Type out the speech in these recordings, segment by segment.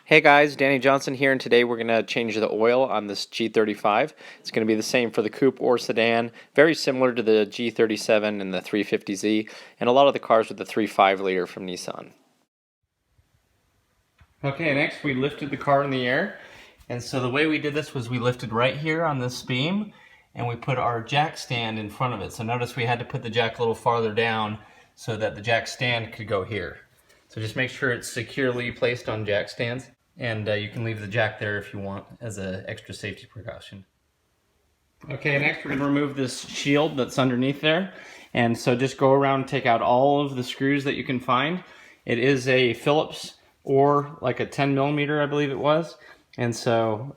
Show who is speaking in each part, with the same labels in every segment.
Speaker 1: Hey guys, Danny Johnson here, and today we're going to change the oil on this G35. It's going to be the same for the coupe or sedan, very similar to the G37 and the 350Z, and a lot of the cars with the 3.5 liter from Nissan. Okay, next we lifted the car in the air, and so the way we did this was we lifted right here on this beam, and we put our jack stand in front of it. So notice we had to put the jack a little farther down so that the jack stand could go here. So just make sure it's securely placed on jack stands. And you can leave the jack there if you want as an extra safety precaution. Okay, next we're going to remove this shield that's underneath there. And so just go around and take out all of the screws that you can find. It is a Phillips or like a 10 millimeter, I believe it was. And so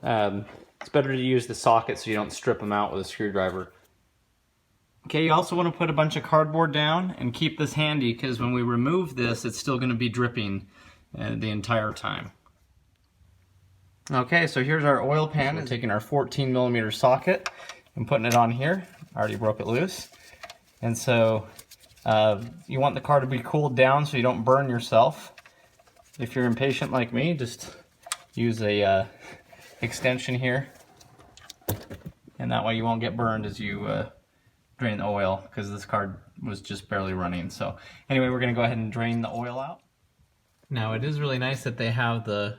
Speaker 1: it's better to use the socket so you don't strip them out with a screwdriver. Okay, you also want to put a bunch of cardboard down and keep this handy because when we remove this, it's still going to be dripping the entire time. Okay, so here's our oil pan. I'm taking our 14 millimeter socket and putting it on here. I already broke it loose. And so you want the car to be cooled down so you don't burn yourself. If you're impatient like me, just use a extension here. And that way you won't get burned as you drain the oil, because this car was just barely running. So anyway, we're going to go ahead and drain the oil out. Now it is really nice that they have the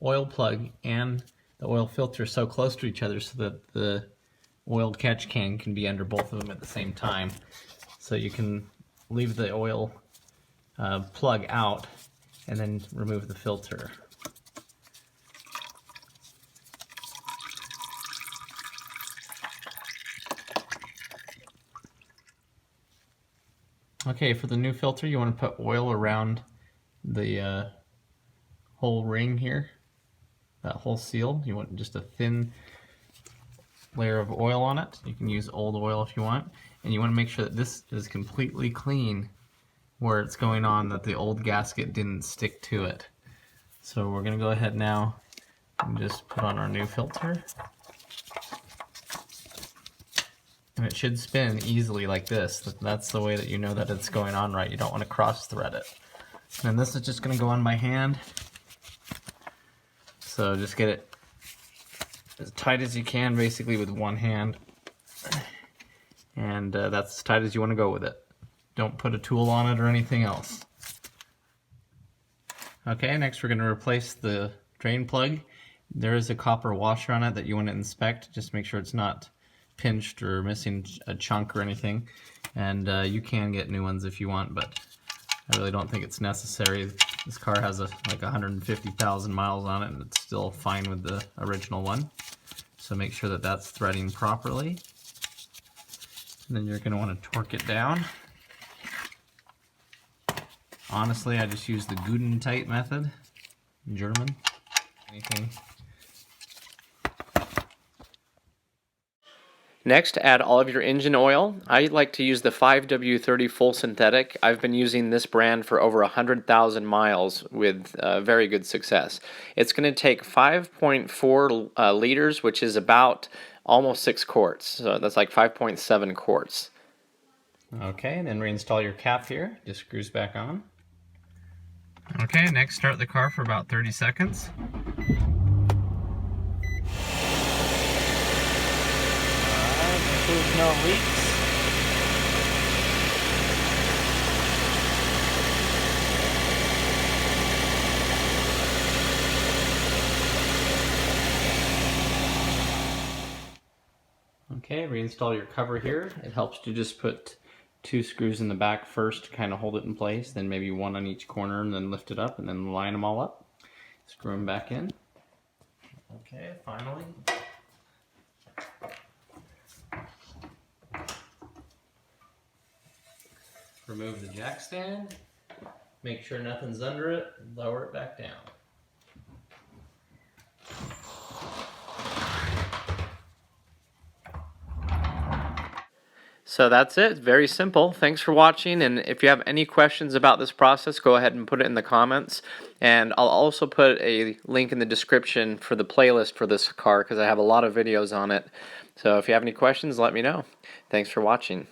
Speaker 1: oil plug and the oil filter so close to each other so that the oil catch can be under both of them at the same time. So you can leave the oil plug out and then remove the filter. Okay, for the new filter you want to put oil around the whole ring here. That whole seal, you want just a thin layer of oil on it. You can use old oil if you want, and you want to make sure that this is completely clean where it's going on, that the old gasket didn't stick to it. So we're going to go ahead now and just put on our new filter, and it should spin easily like this. That's the way that you know that it's going on right. You don't want to cross thread it. And this is just going to go on by hand. So just get it as tight as you can, basically with one hand, and that's as tight as you want to go with it. Don't put a tool on it or anything else. Okay, next we're going to replace the drain plug. There is a copper washer on it that you want to inspect. Just make sure it's not pinched or missing a chunk or anything. And you can get new ones if you want, but I really don't think it's necessary. This car has like 150,000 miles on it, and it's still fine with the original one. So make sure that that's threading properly. And then you're going to want to torque it down. Honestly, I just use the Gudentight method in German. Anything. Next, add all of your engine oil. I like to use the 5W30 full synthetic. I've been using this brand for over 100,000 miles with very good success. It's going to take 5.4 liters, which is about almost 6 quarts. So that's like 5.7 quarts. Okay, then reinstall your cap here. Just screws back on. Okay, next start the car for about 30 seconds. There's no leaks. Okay, reinstall your cover here. It helps to just put 2 screws in the back first to kind of hold it in place, then maybe 1 on each corner, and then lift it up and then line them all up. Screw them back in. Okay, finally. Remove the jack stand, make sure nothing's under it, lower it back down. So that's it, very simple. Thanks for watching, and if you have any questions about this process, go ahead and put it in the comments. And I'll also put a link in the description for the playlist for this car because I have a lot of videos on it. So if you have any questions, let me know. Thanks for watching.